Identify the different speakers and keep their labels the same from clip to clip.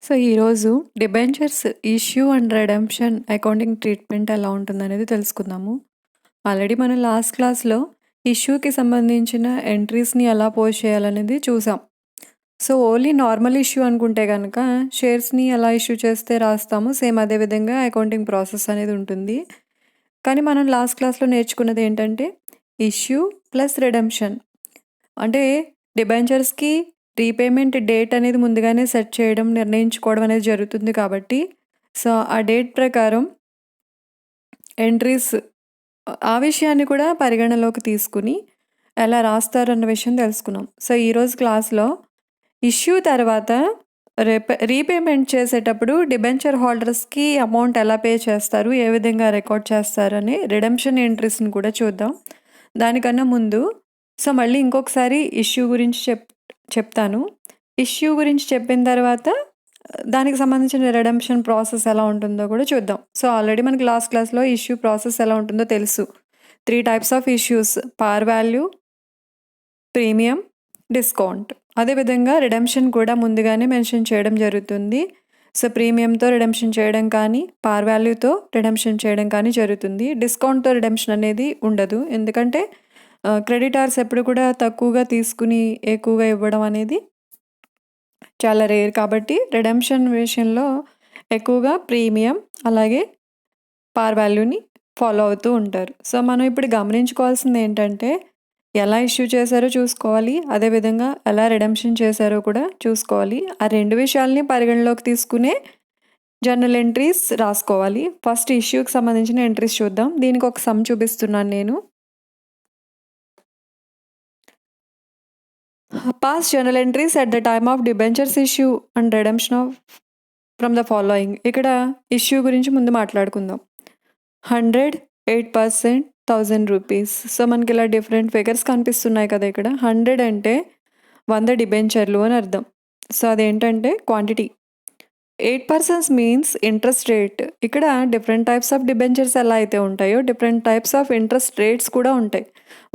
Speaker 1: So, ఈరోజు debentures issue and redemption accounting treatment ఎలా ఉంటుందనేది తెలుసుకుందాము. ఆల్రెడీ మనం లాస్ట్ క్లాస్‌లో ఇష్యూకి సంబంధించిన ఎంట్రీస్‌ని ఎలా పోస్ట్ చేయాలనేది చూసాం. సో, ఓన్లీ నార్మల్ ఇష్యూ అనుకుంటే గనక షేర్స్‌ని ఎలా ఇష్యూ చేస్తే రాస్తామో సేమ్ అదే విధంగా అకౌంటింగ్ ప్రాసెస్ అనేది ఉంటుంది. కానీ మనం లాస్ట్ క్లాస్‌లో నేర్చుకున్నది ఏంటంటే ఇష్యూ ప్లస్ రెడెంప్షన్. అంటే డిబెంచర్స్‌కి రీపేమెంట్ డేట్ అనేది ముందుగానే సెట్ చేయడం, నిర్ణయించుకోవడం అనేది జరుగుతుంది కాబట్టి, సో, ఆ డేట్ ప్రకారం ఎంట్రీస్ ఆ విషయాన్ని కూడా పరిగణలోకి తీసుకొని ఎలా రాస్తారన్న విషయం తెలుసుకున్నాం. సో, ఈరోజు క్లాస్‌లో ఇష్యూ తర్వాత రీపేమెంట్ చేసేటప్పుడు డిబెంచర్ హోల్డర్స్‌కి అమౌంట్ ఎలా పే చేస్తారు, ఏ విధంగా రికార్డ్ చేస్తారని రిడెంప్షన్ ఎంట్రీస్‌ని కూడా చూద్దాం. దానికన్నా ముందు సో, మళ్ళీ ఇంకొకసారి ఇష్యూ గురించి చెప్తాను. ఇష్యూ గురించి చెప్పిన తర్వాత దానికి సంబంధించిన రిడెంప్షన్ ప్రాసెస్ ఎలా ఉంటుందో కూడా చూద్దాం. సో, ఆల్రెడీ మనకి లాస్ట్ క్లాస్‌లో ఇష్యూ ప్రాసెస్ ఎలా ఉంటుందో తెలుసు. 3 టైప్స్ ఆఫ్ ఇష్యూస్ పార్ వాల్యూ, ప్రీమియం, డిస్కౌంట్. అదేవిధంగా రిడెంప్షన్ కూడా ముందుగానే మెన్షన్ చేయడం జరుగుతుంది. సో, ప్రీమియంతో రిడెంప్షన్ చేయడం కానీ, పార్ వాల్యూతో రిడెంప్షన్ చేయడం కానీ జరుగుతుంది. డిస్కౌంట్‌తో రిడెంప్షన్ అనేది ఉండదు. ఎందుకంటే క్రెడిటార్స్ ఎప్పుడు కూడా తక్కువగా తీసుకుని ఎక్కువగా ఇవ్వడం అనేది చాలా రేర్ కాబట్టి రిడెంప్షన్ విషయంలో ఎక్కువగా ప్రీమియం అలాగే పార్ వాల్యూని ఫాలో అవుతూ ఉంటారు. సో, మనం ఇప్పుడు గమనించుకోవాల్సింది ఏంటంటే ఎలా ఇష్యూ చేశారో చూసుకోవాలి. అదేవిధంగా ఎలా రిడెంప్షన్ చేశారో కూడా చూసుకోవాలి. ఆ 2 విషయాల్ని పరిగణలోకి తీసుకునే జర్నల్ ఎంట్రీస్ రాసుకోవాలి. ఫస్ట్ ఇష్యూకి సంబంధించిన ఎంట్రీస్ చూద్దాం. దీనికి ఒక సమ్ చూపిస్తున్నాను నేను. Past journal entries at the time of debentures issue and redemption of from the following. ఇక్కడ ఇష్యూ గురించి ముందు మాట్లాడుకుందాం. 100, 8%, 1000 రూపీస్. సో, మనకి ఇలా డిఫరెంట్ ఫిగర్స్ కనిపిస్తున్నాయి కదా ఇక్కడ. 100 అంటే 100 డిబెంచర్లు అని అర్థం. సో, అదేంటంటే క్వాంటిటీ. 8% means interest rate. ఇక్కడ డిఫరెంట్ టైప్స్ ఆఫ్ డిబెంచర్స్ ఎలా అయితే ఉంటాయో different types of interest rates కూడా ఉంటాయి.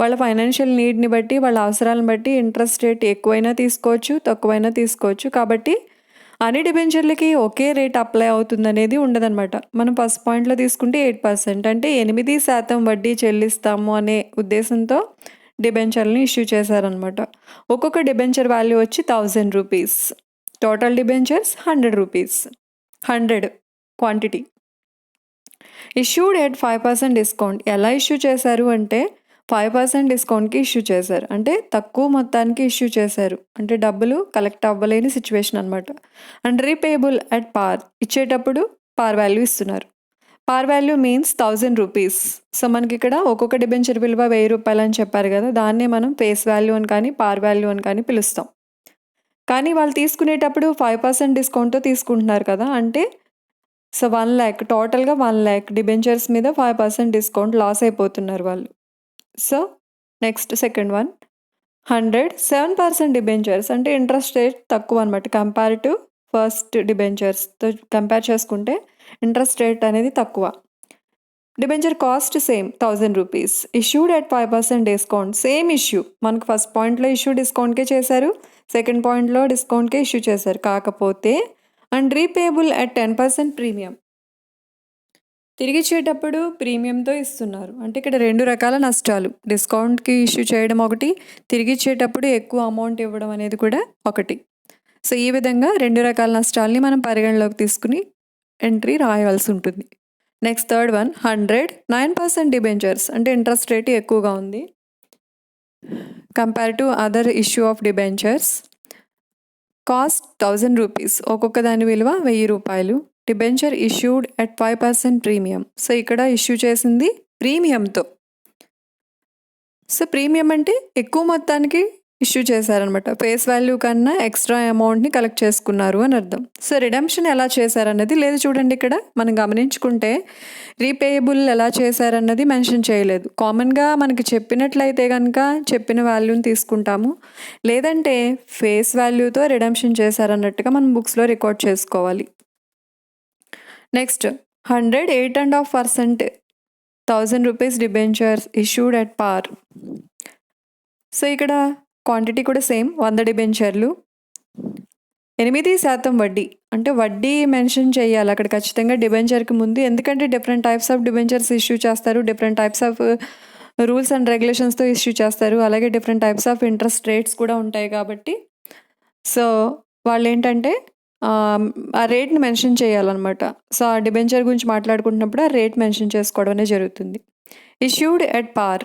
Speaker 1: వాళ్ళ ఫైనాన్షియల్ నీడ్ని బట్టి, వాళ్ళ అవసరాలను బట్టి ఇంట్రెస్ట్ రేట్ ఎక్కువైనా తీసుకోవచ్చు, తక్కువైనా తీసుకోవచ్చు. కాబట్టి అన్ని డిబెంచర్లకి ఒకే రేట్ అప్లై అవుతుందనేది ఉండదనమాట. మనం ఫస్ట్ పాయింట్లో తీసుకుంటే 8% అంటే 8% వడ్డీ చెల్లిస్తాము అనే ఉద్దేశంతో డిబెంచర్లని ఇష్యూ చేశారనమాట. ఒక్కొక్క డిబెంచర్ వాల్యూ వచ్చి 1000 rupees. Total debentures 100 rupees. 100 quantity. Issued at 5% discount. ఎలా ఇష్యూ చేశారు అంటే 5% డిస్కౌంట్కి ఇష్యూ చేశారు. అంటే తక్కువ మొత్తానికి ఇష్యూ చేశారు. అంటే డబ్బులు కలెక్ట్ అవ్వలేని సిచ్యువేషన్ అనమాట. And repayable at par. ఇచ్చేటప్పుడు పార్ వాల్యూ ఇస్తున్నారు. పార్ వాల్యూ మీన్స్ 1000 రూపీస్. సో, మనకి ఇక్కడ ఒక్కొక్క డిబెంచర్ విలువ 1000 రూపాయలు అని చెప్పారు కదా, దాన్నే మనం ఫేస్ వాల్యూ అని కానీ పార్ వాల్యూ అని కానీ పిలుస్తాం. కానీ వాళ్ళు తీసుకునేటప్పుడు 5% డిస్కౌంట్తో తీసుకుంటున్నారు కదా, అంటే సో 1,00,000 టోటల్గా 1,00,000 డిబెంచర్స్ మీద 5% డిస్కౌంట్ లాస్ అయిపోతున్నారు వాళ్ళు. So, next second one 100 7% debentures అంటే ఇంట్రెస్ట్ రేట్ తక్కువ అనమాట. కంపేర్ టు ఫస్ట్ డిబెంచర్స్తో కంపేర్ చేసుకుంటే ఇంట్రెస్ట్ రేట్ అనేది తక్కువ. Debenture cost same 1000 rupees. Issued at 5% discount. Same issue మనకు ఫస్ట్ పాయింట్లో ఇష్యూ డిస్కౌంట్కే చేశారు, సెకండ్ పాయింట్లో డిస్కౌంట్కే ఇష్యూ చేశారు. కాకపోతే అండ్ రీపేయబుల్ అట్ 10% ప్రీమియం. తిరిగిచ్చేటప్పుడు ప్రీమియంతో ఇస్తున్నారు. అంటే ఇక్కడ 2 రకాల నష్టాలు. డిస్కౌంట్కి ఇష్యూ చేయడం ఒకటి, తిరిగిచ్చేటప్పుడు ఎక్కువ అమౌంట్ ఇవ్వడం అనేది కూడా ఒకటి. సో, ఈ విధంగా 2 రకాల నష్టాలని మనం పరిగణలోకి తీసుకుని ఎంట్రీ రాయవలసి ఉంటుంది. నెక్స్ట్ థర్డ్ వన్ 100 9% డిబెంచర్స్ అంటే ఇంట్రెస్ట్ రేట్ ఎక్కువగా ఉంది compare to other issue of debentures. Cost 1000 rupees. ఒక్కొక్క దాని విలువ 1000 రూపాయలు. Debenture issued at 5% premium. So, ఇక్కడ ఇష్యూ చేసింది ప్రీమియంతో. సో, ప్రీమియం అంటే ఎక్కువ మొత్తానికి ఇష్యూ చేశారనమాట. ఫేస్ వాల్యూ కన్నా ఎక్స్ట్రా అమౌంట్ని కలెక్ట్ చేసుకున్నారు అని అర్థం. సో, రిడెంప్షన్ ఎలా చేశారన్నది లేదు చూడండి. ఇక్కడ మనం గమనించుకుంటే రీపేయబుల్ ఎలా చేశారన్నది మెన్షన్ చేయలేదు. కామన్గా మనకి చెప్పినట్లయితే కనుక చెప్పిన వాల్యూని తీసుకుంటాము, లేదంటే ఫేస్ వాల్యూతో రిడెంప్షన్ చేశారన్నట్టుగా మనం బుక్స్లో రికార్డ్ చేసుకోవాలి. Next 100 8.5% 1000 rupees debentures issued at పార్. సో, ఇక్కడ క్వాంటిటీ కూడా సేమ్ 100 డిబెంచర్లు. 8% వడ్డీ. అంటే వడ్డీ మెన్షన్ చేయాలి అక్కడ ఖచ్చితంగా డిబెంచర్కి ముందు. ఎందుకంటే different types of debentures issue చేస్తారు, different types of rules and రెగ్యులేషన్స్తో ఇష్యూ చేస్తారు, అలాగే different types of interest rates కూడా ఉంటాయి కాబట్టి సో వాళ్ళు ఏంటంటే ఆ రేట్ని మెన్షన్ చేయాలన్నమాట. సో ఆ డిబెంచర్ గురించి మాట్లాడుకుంటున్నప్పుడు ఆ రేట్ మెన్షన్ చేసుకోవడం అనేది జరుగుతుంది. ఇష్యూడ్ ఎట్ పార్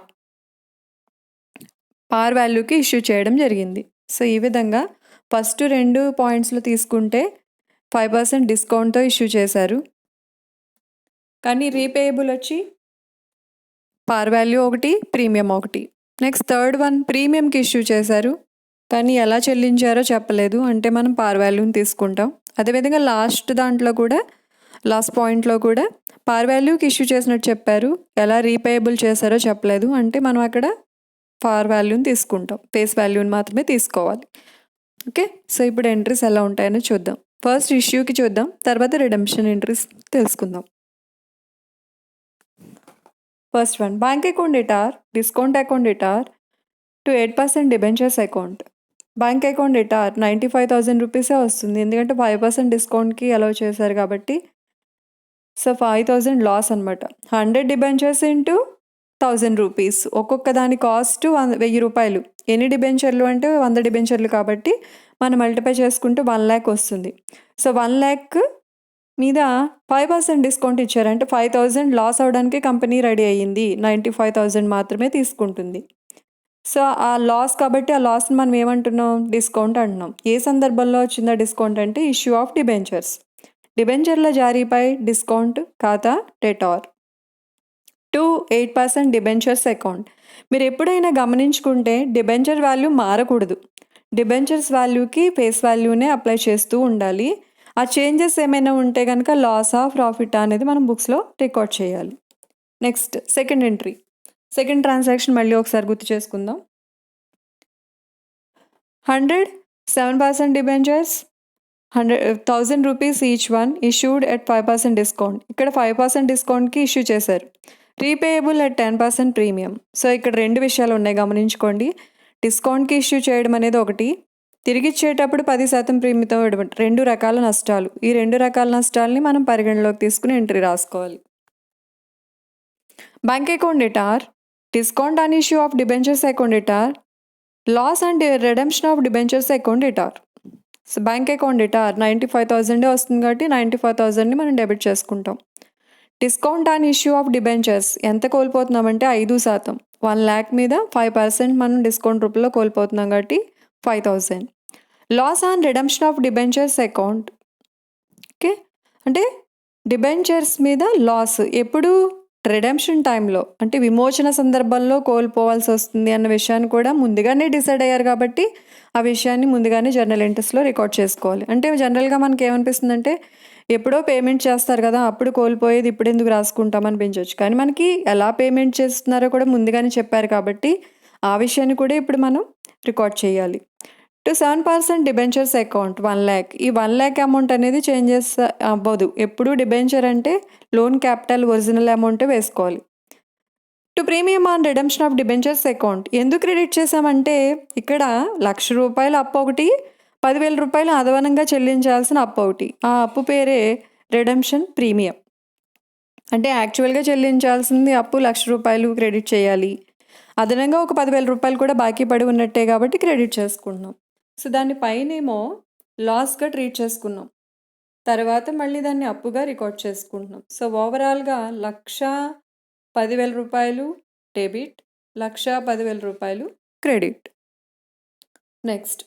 Speaker 1: వాల్యూకి ఇష్యూ చేయడం జరిగింది. సో ఈ విధంగా ఫస్ట్ 2 పాయింట్స్లో తీసుకుంటే 5% డిస్కౌంట్తో ఇష్యూ చేశారు, కానీ రీపేయబుల్ వచ్చి పార్ వాల్యూ ఒకటి, ప్రీమియం ఒకటి. నెక్స్ట్ థర్డ్ వన్ ప్రీమియంకి ఇష్యూ చేశారు, కానీ ఎలా చెల్లించారో చెప్పలేదు, అంటే మనం పార్ వాల్యూని తీసుకుంటాం. అదేవిధంగా లాస్ట్ పాయింట్లో కూడా పార్ వాల్యూకి ఇష్యూ చేసినట్టు చెప్పారు, ఎలా రీపేయబుల్ చేశారో చెప్పలేదు, అంటే మనం అక్కడ పార్ వాల్యూని తీసుకుంటాం, ఫేస్ వాల్యూని మాత్రమే తీసుకోవాలి. ఓకే, సో ఇప్పుడు ఎంట్రీస్ ఎలా ఉంటాయని చూద్దాం. ఫస్ట్ ఇష్యూకి చూద్దాం, తర్వాత రిడెంప్షన్ ఎంట్రీస్ తెలుసుకుందాం. First one, bank account debtor, discount account debtor to 8% debentures account. Bank account debtor 95,000 రూపీసే వస్తుంది, ఎందుకంటే 5% డిస్కౌంట్కి అలౌ చేశారు కాబట్టి. సో 5,000 లాస్ అనమాట. 100 డిబెంచర్స్ ఇంటూ 1,000 రూపీస్, ఒక్కొక్క దాని కాస్ట్ 1,000 రూపాయలు. ఎన్ని డిబెంచర్లు అంటే 100 డిబెంచర్లు కాబట్టి మనం మల్టిప్లై చేసుకుంటూ 1 lakh వస్తుంది. సో 1 lakh మీద 5% డిస్కౌంట్ ఇచ్చారు, అంటే 5,000 లాస్ అవడానికి కంపెనీ రెడీ అయ్యింది, 95,000 మాత్రమే తీసుకుంటుంది. సో ఆ లాస్ కాబట్టి ఆ లాస్ని మనం ఏమంటున్నాం, డిస్కౌంట్ అంటున్నాం. ఏ సందర్భంలో వచ్చిందా డిస్కౌంట్ అంటే ఇష్యూ ఆఫ్ డిబెంచర్స్, డిబెంచర్ల జారీపై డిస్కౌంట్ ఖాతా డెటార్ టు 8% డిబెంచర్స్ అకౌంట్. మీరు ఎప్పుడైనా గమనించుకుంటే డిబెంచర్ వాల్యూ మారకూడదు, డిబెంచర్స్ వాల్యూకి ఫేస్ వాల్యూనే అప్లై చేస్తూ ఉండాలి. ఆ చేంజెస్ ఏమైనా ఉంటే కనుక లాసా ప్రాఫిట్ అనేది మనం బుక్స్లో రికార్డ్ చేయాలి. Next second entry, second transaction మళ్ళీ ఒకసారి గుర్తు చేసుకుందాం. 7% debentures, 1,000 rupees each one, issued at 5% discount. ఇక్కడ 5% డిస్కౌంట్కి ఇష్యూ చేశారు, రీపేయబుల్ ఎట్ 10% ప్రీమియం. సో ఇక్కడ 2 విషయాలు ఉన్నాయి, గమనించుకోండి. డిస్కౌంట్కి ఇష్యూ చేయడం అనేది ఒకటి, తిరిగి ఇచ్చేటప్పుడు 10% ప్రీమియంతో ఇవ్వడం, 2 రకాల నష్టాలు. ఈ 2 రకాల నష్టాలని మనం పరిగణలోకి తీసుకుని ఎంట్రీ రాసుకోవాలి. Bank account debtor, discount on issue of debentures account debtor, loss and redemption of debentures account debtor. So bank account debtor 95,000 వస్తుంది కాబట్టి 95,000ని మనం డెబిట్ చేసుకుంటాం. Discount on issue of debentures ఎంత కోల్పోతున్నామంటే 5%, 1 lakh మీద 5% మనం డిస్కౌంట్ రూపంలో కోల్పోతున్నాం కాబట్టి 5,000. Loss on redemption of debentures account, okay, అంటే డిబెంచర్స్ మీద లాస్ ఎప్పుడు రిడెంప్షన్ టైంలో, అంటే విమోచన సందర్భంలో కోల్పోవాల్సి వస్తుంది అన్న విషయాన్ని కూడా ముందుగానే డిసైడ్ అయ్యారు కాబట్టి ఆ విషయాన్ని ముందుగానే జర్నల్ ఎంట్రీస్లో రికార్డ్ చేసుకోవాలి. అంటే జనరల్గా మనకి ఏమనిపిస్తుందంటే ఎప్పుడో పేమెంట్ చేస్తారు కదా, అప్పుడు కోల్పోయేది ఇప్పుడు ఎందుకు రాసుకుంటాం అనిపించవచ్చు, కానీ మనకి ఎలా పేమెంట్ చేస్తున్నారో కూడా ముందుగానే చెప్పారు కాబట్టి ఆ విషయాన్ని కూడా ఇప్పుడు మనం రికార్డ్ చేయాలి. To 7% debentures account 1 lakh. ఈ 1 lakh అమౌంట్ అనేది చేంజెస్ అవ్వదు, ఎప్పుడు డిబెంచర్ అంటే లోన్ క్యాపిటల్ ఒరిజినల్ అమౌంటే వేసుకోవాలి. To premium on redemption of debentures account ఎందుకు క్రెడిట్ చేసామంటే ఇక్కడ 1,00,000 రూపాయల అప్పు ఒకటి, 10,000 రూపాయలు అదనంగా చెల్లించాల్సిన అప్పు ఒకటి. ఆ అప్పు పేరే రిడెంప్షన్ ప్రీమియం. అంటే యాక్చువల్గా చెల్లించాల్సింది అప్పు 1,00,000 రూపాయలు క్రెడిట్ చేయాలి, అదనంగా ఒక 10,000 రూపాయలు కూడా బాకీ పడి ఉన్నట్టే కాబట్టి క్రెడిట్ చేసుకుంటున్నాం. సో దాని పైనేమో లాస్గా ట్రీట్ చేసుకున్నాం, తర్వాత మళ్ళీ దాన్ని అప్పుగా రికార్డ్ చేసుకుంటున్నాం. సో ఓవరాల్గా 1,10,000 రూపాయలు డెబిట్, 1,10,000 రూపాయలు credit. Next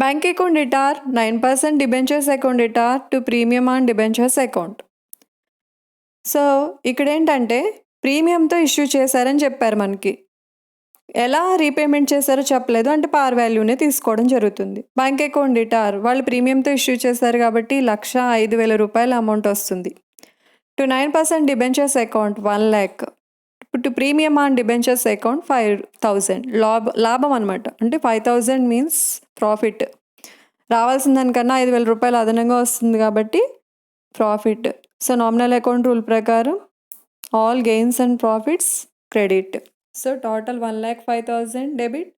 Speaker 1: bank account debtor 9% debentures account debtor to premium on debentures account. So ఇక్కడ ఏంటంటే ప్రీమియంతో ఇష్యూ చేశారని చెప్పారు, మనకి ఎలా రీపేమెంట్ చేశారో చెప్పలేదు, అంటే పార్ వాల్యూనే తీసుకోవడం జరుగుతుంది. బ్యాంక్ అకౌంట్ డేటార్ వాళ్ళు ప్రీమియంతో ఇష్యూ చేశారు కాబట్టి 1,05,000 రూపాయల అమౌంట్ వస్తుంది. To 9% debentures account 1 lakh, to premium on debentures account 5,000 లాభం అనమాట. అంటే 5,000 మీన్స్ ప్రాఫిట్, రావాల్సిన దానికన్నా 5,000 రూపాయలు అదనంగా వస్తుంది కాబట్టి profit. So nominal account rule ప్రకారం all gains and profits credit. So total 1,05,000 debit,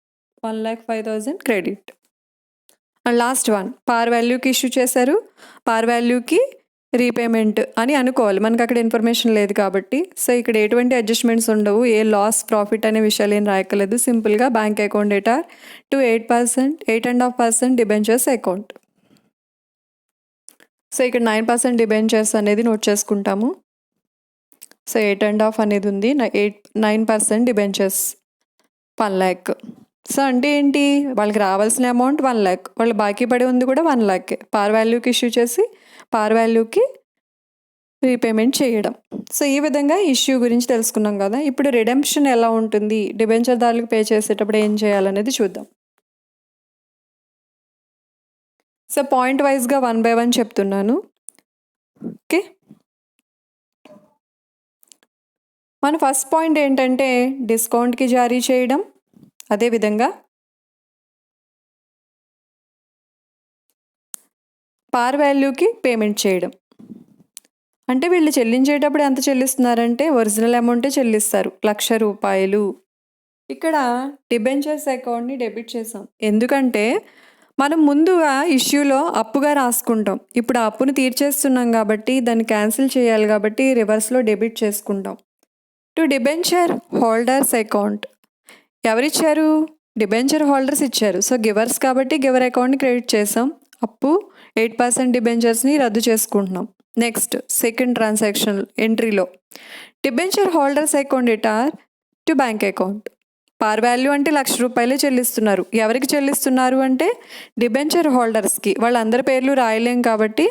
Speaker 1: 1,05,000 credit. And last one par వాల్యూకి ఇష్యూ చేశారు, పార్ వాల్యూకి రీపేమెంట్ అని అనుకోవాలి, మనకు అక్కడ ఇన్ఫర్మేషన్ లేదు కాబట్టి. సో ఇక్కడ ఎటువంటి అడ్జస్ట్మెంట్స్ ఉండవు, ఏ లాస్ ప్రాఫిట్ అనే విషయాలు ఏం రాయక్కర్లేదు. సింపుల్గా bank account debtor to 8%, 8.5% debentures account. So ఇక్కడ 9% డిబెంచర్స్ అనేది నోట్ చేసుకుంటాము. సో 8.5 అనేది ఉంది, 9% డిబెంచర్స్ 1 lakh. సో అంటే ఏంటి, వాళ్ళకి రావాల్సిన అమౌంట్ 1 lakh, వాళ్ళు బాకీ పడి ఉంది కూడా 1 lakh. పార్ వాల్యూకి ఇష్యూ చేసి పార్ వాల్యూకి రీపేమెంట్ చేయడం. సో ఈ విధంగా ఇష్యూ గురించి తెలుసుకున్నాం కదా. ఇప్పుడు రిడెంప్షన్ ఎలా ఉంటుంది, డిబెంచర్దారులకు పే చేసేటప్పుడు ఏం చేయాలనేది చూద్దాం. సో పాయింట్ వైజ్గా 1 by 1 చెప్తున్నాను. ఓకే, మన ఫస్ట్ పాయింట్ ఏంటంటే డిస్కౌంట్కి జారీ చేయడం, అదేవిధంగా పార్ వాల్యూకి పేమెంట్ చేయడం. అంటే వీళ్ళు చెల్లించేటప్పుడు ఎంత చెల్లిస్తున్నారంటే ఒరిజినల్ అమౌంటే చెల్లిస్తారు, 1,00,000 రూపాయలు. ఇక్కడ డిబెంచర్స్ అకౌంట్ని డెబిట్ చేసాం, ఎందుకంటే మనం ముందుగా ఇష్యూలో అప్పుగా రాసుకుంటాం. ఇప్పుడు ఆ అప్పును తీర్చేస్తున్నాం కాబట్టి దాన్ని క్యాన్సిల్ చేయాలి కాబట్టి రివర్స్లో డెబిట్ చేసుకుంటాం. టు డిబెంచర్ హోల్డర్స్ అకౌంట్ ఎవరిచ్చారు, డిబెంచర్ హోల్డర్స్ ఇచ్చారు. సో గివర్స్ కాబట్టి గివర్ అకౌంట్ని క్రెడిట్ చేసాం, అప్పు 8% డిబెంచర్స్ని రద్దు చేసుకుంటున్నాం. నెక్స్ట్ సెకండ్ ట్రాన్సాక్షన్ ఎంట్రీలో debenture holders account debtor to bank account. Par value అంటే 1,00,000 రూపాయలే చెల్లిస్తున్నారు. ఎవరికి చెల్లిస్తున్నారు అంటే డిబెంచర్ హోల్డర్స్కి. వాళ్ళందరి పేర్లు రాయలేం కాబట్టి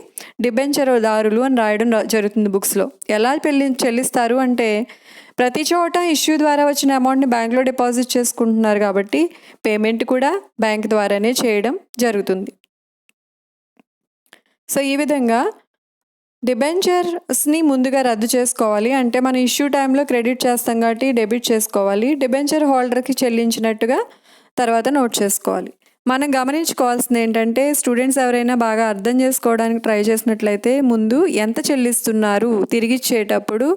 Speaker 1: డిబెంచర్ దారులు అని రాయడం జరుగుతుంది బుక్స్లో. ఎలా చెల్లిస్తారు అంటే ప్రతి చోట ఇష్యూ ద్వారా వచ్చిన అమౌంట్ని బ్యాంక్లో డిపాజిట్ చేసుకుంటున్నారు కాబట్టి పేమెంట్ కూడా బ్యాంక్ ద్వారానే చేయడం జరుగుతుంది. సో ఈ విధంగా డిబెంచర్స్ని ముందుగా రద్దు చేసుకోవాలి, అంటే మనం ఇష్యూ టైంలో క్రెడిట్ చేస్తాం కాబట్టి డెబిట్ చేసుకోవాలి. డిబెంచర్ హోల్డర్కి చెల్లించినట్టుగా తర్వాత నోట్ చేసుకోవాలి. మనం గమనించుకోవాల్సింది ఏంటంటే స్టూడెంట్స్ ఎవరైనా బాగా అర్థం చేసుకోవడానికి ట్రై చేసినట్లయితే ముందు ఎంత చెల్లిస్తున్నారు తిరిగి ఇచ్చేటప్పుడు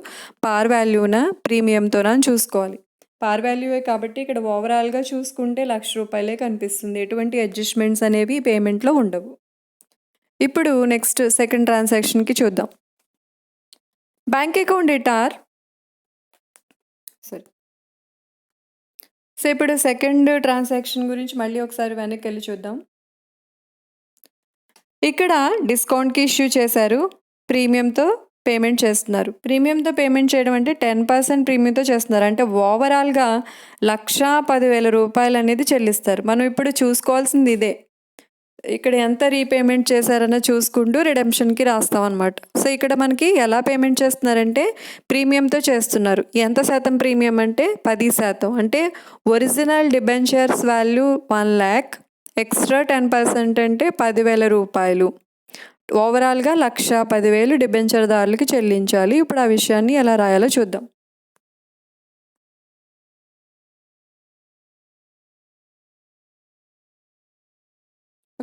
Speaker 1: పార్ వాల్యూనా ప్రీమియంతోనా అని చూసుకోవాలి. పార్ వాల్యూవే కాబట్టి ఇక్కడ ఓవరాల్గా చూసుకుంటే 1,00,000 రూపాయలే కనిపిస్తుంది, ఎటువంటి అడ్జస్ట్మెంట్స్ అనేవి పేమెంట్లో ఉండవు. ఇప్పుడు నెక్స్ట్ సెకండ్ ట్రాన్సాక్షన్కి చూద్దాం. బ్యాంక్ అకౌంట్ డేటార్ సో ఇప్పుడు సెకండ్ ట్రాన్సాక్షన్ గురించి మళ్ళీ ఒకసారి వెనక్కి వెళ్ళి చూద్దాం. ఇక్కడ డిస్కౌంట్కి ఇష్యూ చేశారు, ప్రీమియంతో పేమెంట్ చేస్తున్నారు. ప్రీమియంతో పేమెంట్ చేయడం అంటే 10% ప్రీమియంతో చేస్తున్నారు, అంటే ఓవరాల్గా 1,10,000 రూపాయలు అనేది చెల్లిస్తారు. మనం ఇప్పుడు చూసుకోవాల్సింది ఇదే, ఇక్కడ ఎంత రీపేమెంట్ చేశారన్న చూసుకుంటూ రిడెంప్షన్కి రాస్తాం అనమాట. సో ఇక్కడ మనకి ఎలా పేమెంట్ చేస్తున్నారంటే ప్రీమియంతో చేస్తున్నారు. ఎంత శాతం ప్రీమియం అంటే 10%, అంటే original debentures value 1 lakh, extra 10% అంటే 10,000 రూపాయలు. ఓవరాల్గా 1,10,000 డిబెంచర్దారులకి చెల్లించాలి. ఇప్పుడు ఆ విషయాన్ని ఎలా రాయాలో చూద్దాం.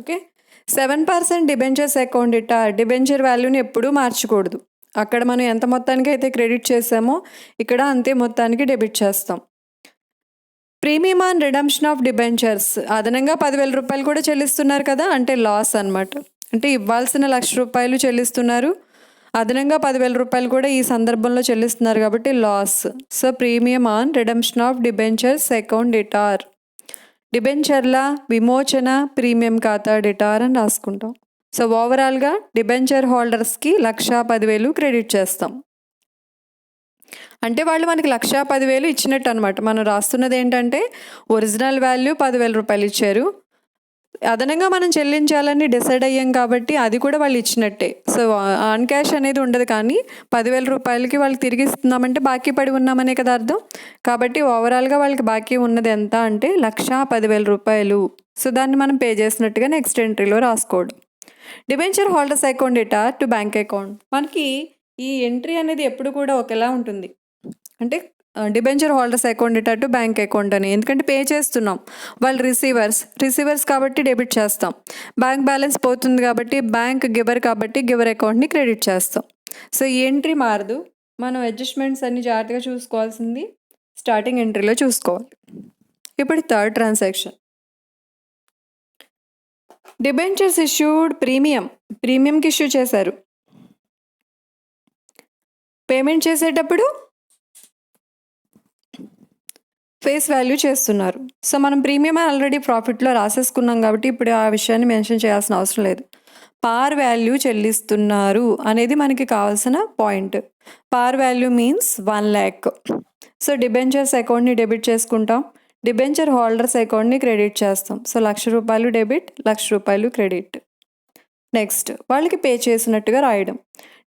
Speaker 1: Okay, 7% debentures account data debenture వాల్యూని ఎప్పుడూ మార్చకూడదు. అక్కడ మనం ఎంత మొత్తానికి అయితే క్రెడిట్ చేసామో ఇక్కడ అంతే మొత్తానికి డెబిట్ చేస్తాం. Premium on redemption of debentures అదనంగా 10,000 రూపాయలు కూడా చెల్లిస్తున్నారు కదా, అంటే లాస్ అనమాట. అంటే ఇవ్వాల్సిన 1,00,000 రూపాయలు చెల్లిస్తున్నారు, అదనంగా 10,000 రూపాయలు కూడా ఈ సందర్భంలో చెల్లిస్తున్నారు కాబట్టి loss. So premium on redemption of debentures account debtor, డిబెంచర్ల విమోచన ప్రీమియం ఖాతా డేటార్ అని రాసుకుంటాం. సో ఓవరాల్గా డిబెంచర్ హోల్డర్స్కి 1,10,000 క్రెడిట్ చేస్తాం, అంటే వాళ్ళు మనకి 1,10,000 ఇచ్చినట్టు అనమాట. మనం రాస్తున్నది ఏంటంటే ఒరిజినల్ వాల్యూ 10,000 రూపాయలు ఇచ్చారు, అదనంగా మనం చెల్లించాలని డిసైడ్ అయ్యాం కాబట్టి అది కూడా వాళ్ళు ఇచ్చినట్టే. సో ఆన్ క్యాష్ అనేది ఉండదు, కానీ 10,000 రూపాయలకి వాళ్ళకి తిరిగి ఇస్తున్నామంటే బాకీ పడి ఉన్నామనే కదా అర్థం. కాబట్టి ఓవరాల్గా వాళ్ళకి బాకీ ఉన్నది ఎంత అంటే 1,10,000 రూపాయలు. సో దాన్ని మనం పే చేసినట్టుగా నెక్స్ట్ ఎంట్రీలో రాసుకోవడం. Debenture holders account debtor to bank account, మనకి ఈ ఎంట్రీ అనేది ఎప్పుడు కూడా ఒకేలా ఉంటుంది, అంటే debenture holders account debtor to bank account అని, ఎందుకంటే పే చేస్తున్నాం. వాళ్ళు రిసీవర్స్ కాబట్టి డెబిట్ చేస్తాం. బ్యాంక్ బ్యాలెన్స్ పోతుంది కాబట్టి బ్యాంక్ గివర్ కాబట్టి గివర్ అకౌంట్ని క్రెడిట్ చేస్తాం. సో ఈ ఎంట్రీ మారదు, మనం అడ్జస్ట్మెంట్స్ అన్ని జాగ్రత్తగా చూసుకోవాల్సింది స్టార్టింగ్ ఎంట్రీలో చూసుకోవాలి. ఇప్పుడు థర్డ్ ట్రాన్సాక్షన్. డిబెంచర్స్ ఇష్యూడ్ ప్రీమియంకి ఇష్యూ చేశారు. పేమెంట్ చేసేటప్పుడు ఫేస్ వాల్యూ చేస్తున్నారు. సో మనం ప్రీమియం ఆల్రెడీ ప్రాఫిట్లో రాసేసుకున్నాం కాబట్టి ఇప్పుడు ఆ విషయాన్ని మెన్షన్ చేయాల్సిన అవసరం లేదు. పార్ వాల్యూ చెల్లిస్తున్నారు అనేది మనకి కావాల్సిన పాయింట్. పార్ value means 1 lakh. So debentures అకౌంట్ని డెబిట్ చేసుకుంటాం, డిబెంచర్ హోల్డర్స్ అకౌంట్ని క్రెడిట్ చేస్తాం. సో 1,00,000 రూపాయలు డెబిట్, 1,00,000 రూపాయలు క్రెడిట్. నెక్స్ట్ వాళ్ళకి పే చేసినట్టుగా రాయడం.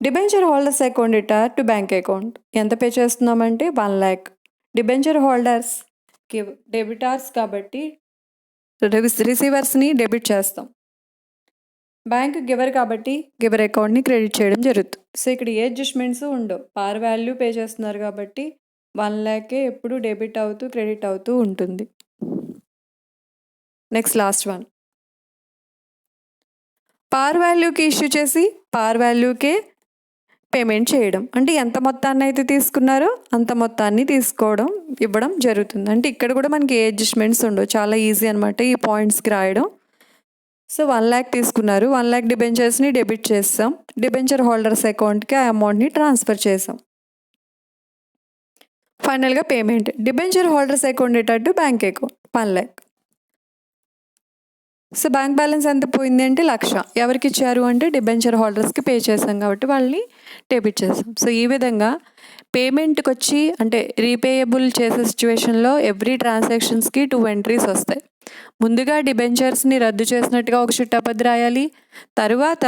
Speaker 1: Debenture holders account debtor to bank account. ఎంత పే చేస్తున్నామంటే 1 lakh. డిబెంచర్ హోల్డర్స్ డెబిటార్స్ కాబట్టి రిసీవర్స్ని డెబిట్ చేస్తాం. బ్యాంక్ గివర్ కాబట్టి గివర్ అకౌంట్ని క్రెడిట్ చేయడం జరుగుతుంది. సో ఇక్కడ ఏ అడ్జస్ట్మెంట్స్ ఉండవు. పార్ వాల్యూ పే చేస్తున్నారు కాబట్టి 1 lakh ఎప్పుడు డెబిట్ అవుతూ క్రెడిట్ అవుతూ ఉంటుంది. Next last one. పార్ వాల్యూకి ఇష్యూ చేసి పార్ వాల్యూకే పేమెంట్ చేయడం. అంటే ఎంత మొత్తాన్ని అయితే తీసుకున్నారో అంత మొత్తాన్ని ఇవ్వడం జరుగుతుంది. అంటే ఇక్కడ కూడా మనకి ఏ అడ్జస్ట్మెంట్స్ ఉండవు, చాలా ఈజీ అనమాట ఈ పాయింట్స్కి రాయడం. సో 1 lakh తీసుకున్నారు, 1 lakh డిబెంచర్స్ని డెబిట్ చేస్తాం, డిబెంచర్ హోల్డర్స్ అకౌంట్కి ఆ అమౌంట్ని ట్రాన్స్ఫర్ చేసాం. ఫైనల్గా payment. Debenture holders account debtor to bank account 1 lakh. So bank balance ఎంత పోయింది అంటే 1,00,000. ఎవరికి ఇచ్చారు అంటే డిబెంచర్ హోల్డర్స్కి పే చేసాం కాబట్టి వాళ్ళని డెబిట్ చేసాం. సో ఈ విధంగా పేమెంట్కి వచ్చి అంటే రీపేయబుల్ చేసే సిచ్యువేషన్లో ఎవ్రీ ట్రాన్సాక్షన్స్కి 2 ఎంట్రీస్ వస్తాయి. ముందుగా డిబెంచర్స్ని రద్దు చేసినట్టుగా ఒక చిట్టాపద్దు రాయాలి, తరువాత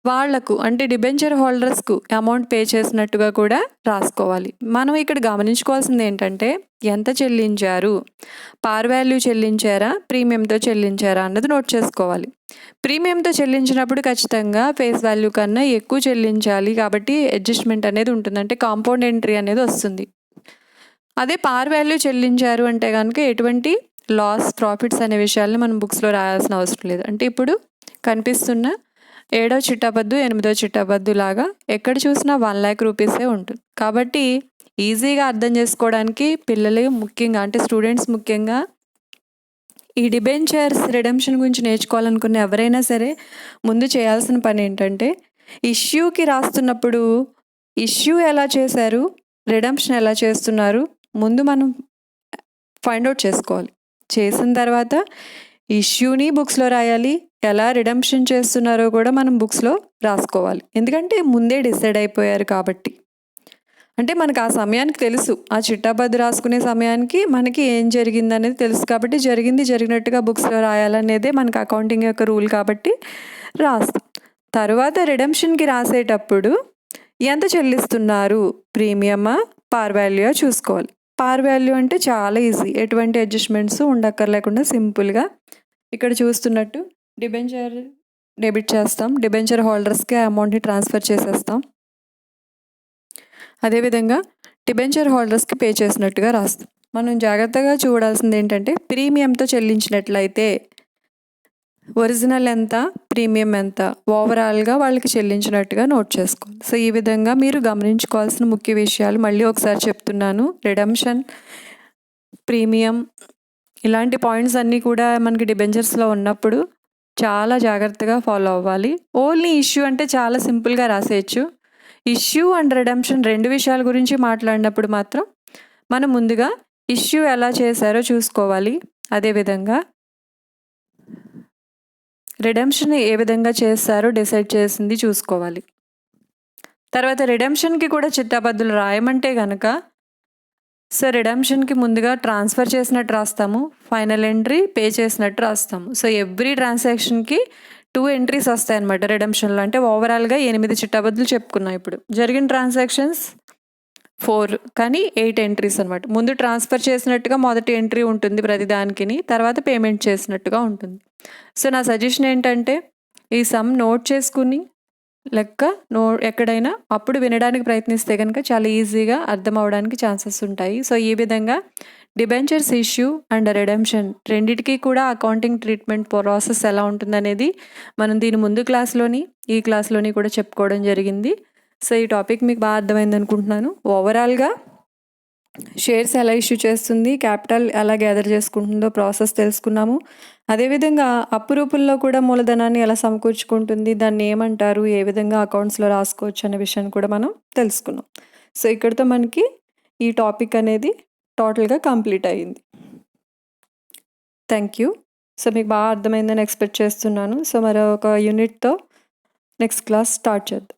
Speaker 1: వాళ్లకు అంటే డిబెంచర్ హోల్డర్స్కు అమౌంట్ పే చేసినట్టుగా కూడా రాసుకోవాలి. మనం ఇక్కడ గమనించుకోవాల్సింది ఏంటంటే ఎంత చెల్లించారు, పార్ వాల్యూ చెల్లించారా, ప్రీమియంతో చెల్లించారా అన్నది నోట్ చేసుకోవాలి. ప్రీమియంతో చెల్లించినప్పుడు ఖచ్చితంగా ఫేస్ వాల్యూ కన్నా ఎక్కువ చెల్లించాలి కాబట్టి అడ్జస్ట్మెంట్ అనేది ఉంటుంది, అంటే కాంపౌండ్ ఎంట్రీ అనేది వస్తుంది. అదే పార్ వాల్యూ చెల్లించారు అంటే కనుక ఎటువంటి లాస్ ప్రాఫిట్స్ అనే విషయాలను మనం బుక్స్లో రాయాల్సిన అవసరం లేదు. అంటే ఇప్పుడు కనిపిస్తున్న 7వ చిట్టాపద్దు 8వ చిట్టాపద్దు లాగా ఎక్కడ చూసినా 1 lakh రూపీసే ఉంటుంది. కాబట్టి ఈజీగా అర్థం చేసుకోవడానికి పిల్లలు ముఖ్యంగా అంటే స్టూడెంట్స్ ముఖ్యంగా ఈ డిబెంచర్స్ రిడెంప్షన్ గురించి నేర్చుకోవాలనుకున్న ఎవరైనా సరే ముందు చేయాల్సిన పని ఏంటంటే ఇష్యూకి రాస్తున్నప్పుడు ఇష్యూ ఎలా చేశారు, రిడెంప్షన్ ఎలా చేస్తున్నారు ముందు మనం ఫైండ్ అవుట్ చేసుకోవాలి. చేసిన తర్వాత ఇష్యూని బుక్స్లో రాయాలి, ఎలా రిడెంప్షన్ చేస్తున్నారో కూడా మనం బుక్స్లో రాసుకోవాలి. ఎందుకంటే ముందే డిసైడ్ అయిపోయారు కాబట్టి. అంటే మనకు ఆ సమయానికి తెలుసు, ఆ చిట్టాపద్దు రాసుకునే సమయానికి మనకి ఏం జరిగింది అనేది తెలుసు కాబట్టి జరిగినట్టుగా బుక్స్లో రాయాలనేదే మనకు అకౌంటింగ్ యొక్క రూల్ కాబట్టి రాస్తాం. తర్వాత రిడెంప్షన్కి రాసేటప్పుడు ఎంత చెల్లిస్తున్నారు, ప్రీమియమా పార్ వాల్యూ చూసుకోవాలి. పార్ వాల్యూ అంటే చాలా ఈజీ, ఎటువంటి అడ్జస్ట్మెంట్స్ ఉండక్కర్లేకుండా సింపుల్గా ఇక్కడ చూస్తున్నట్టు డిబెంచర్ డెబిట్ చేస్తాం, డిబెంచర్ హోల్డర్స్కి అమౌంట్ని ట్రాన్స్ఫర్ చేసేస్తాం. అదేవిధంగా డిబెంచర్ హోల్డర్స్కి పే చేసినట్టుగా రాస్తాం. మనం జాగ్రత్తగా చూడాల్సింది ఏంటంటే ప్రీమియంతో చెల్లించినట్లయితే ఒరిజినల్ ఎంత, ప్రీమియం ఎంత, ఓవరాల్గా వాళ్ళకి చెల్లించినట్టుగా నోట్ చేసుకోవాలి. సో ఈ విధంగా మీరు గమనించుకోవాల్సిన ముఖ్య విషయాలు మళ్ళీ ఒకసారి చెప్తున్నాను. రిడెంప్షన్, ప్రీమియం ఇలాంటి పాయింట్స్ అన్నీ కూడా మనకి డిబెంచర్స్లో ఉన్నప్పుడు చాలా జాగ్రత్తగా ఫాలో అవ్వాలి. ఓన్లీ ఇష్యూ అంటే చాలా సింపుల్గా రాసేయచ్చు. ఇష్యూ అండ్ రిడెంప్షన్ 2 విషయాల గురించి మాట్లాడినప్పుడు మాత్రం మనం ముందుగా ఇష్యూ ఎలా చేశారో చూసుకోవాలి, అదేవిధంగా రిడెంప్షన్ ఏ విధంగా చేస్తారో డిసైడ్ చేసింది చూసుకోవాలి. తర్వాత రిడెంప్షన్కి కూడా చిట్టాపద్దులు రాయమంటే కనుక సో రిడెంప్షన్కి ముందుగా ట్రాన్స్ఫర్ చేసినట్టు రాస్తాము, ఫైనల్ ఎంట్రీ పే చేసినట్టు రాస్తాము. సో ఎవ్రీ ట్రాన్సాక్షన్కి 2 ఎంట్రీస్ వస్తాయన్నమాట రిడెంప్షన్లో. అంటే ఓవరాల్గా 8 చిట్టాపద్దులు చెప్పుకున్నాం. ఇప్పుడు జరిగిన ట్రాన్సాక్షన్స్ 4 కానీ 8 ఎంట్రీస్ అనమాట. ముందు ట్రాన్స్ఫర్ చేసినట్టుగా మొదటి ఎంట్రీ ఉంటుంది ప్రతిదానికి, తర్వాత పేమెంట్ చేసినట్టుగా ఉంటుంది. సో నా సజెషన్ ఏంటంటే ఈ సమ్ నోట్ చేసుకుని లెక్క ఎక్కడైనా అప్పుడు వినడానికి ప్రయత్నిస్తే కనుక చాలా ఈజీగా అర్థం అవడానికి ఛాన్సెస్ ఉంటాయి. సో ఈ విధంగా డిబెంచర్స్ ఇష్యూ అండ్ రిడెంప్షన్ రెండిటికి కూడా అకౌంటింగ్ ట్రీట్మెంట్ ప్రాసెస్ ఎలా ఉంటుందనేది మనం దీని ముందు క్లాస్లోని ఈ క్లాస్లోని కూడా చెప్పుకోవడం జరిగింది. సో ఈ టాపిక్ మీకు బాగా అర్థమైంది అనుకుంటున్నాను. ఓవరాల్గా షేర్స్ ఎలా ఇష్యూ చేస్తుంది, క్యాపిటల్ ఎలా గ్యాదర్ చేసుకుంటుందో ప్రాసెస్ తెలుసుకున్నాము. అదేవిధంగా అప్పు రూపంలో కూడా మూలధనాన్ని ఎలా సమకూర్చుకుంటుంది, దాన్ని ఏమంటారు, ఏ విధంగా అకౌంట్స్లో రాసుకోవచ్చు అనే విషయాన్ని కూడా మనం తెలుసుకున్నాం. సో ఇక్కడితో మనకి ఈ టాపిక్ అనేది టోటల్గా కంప్లీట్ అయ్యింది. Thank you. సో మీకు బాగా అర్థమైందని ఎక్స్పెక్ట్ చేస్తున్నాను. సో మరొక యూనిట్తో నెక్స్ట్ క్లాస్ స్టార్ట్ చేద్దాం.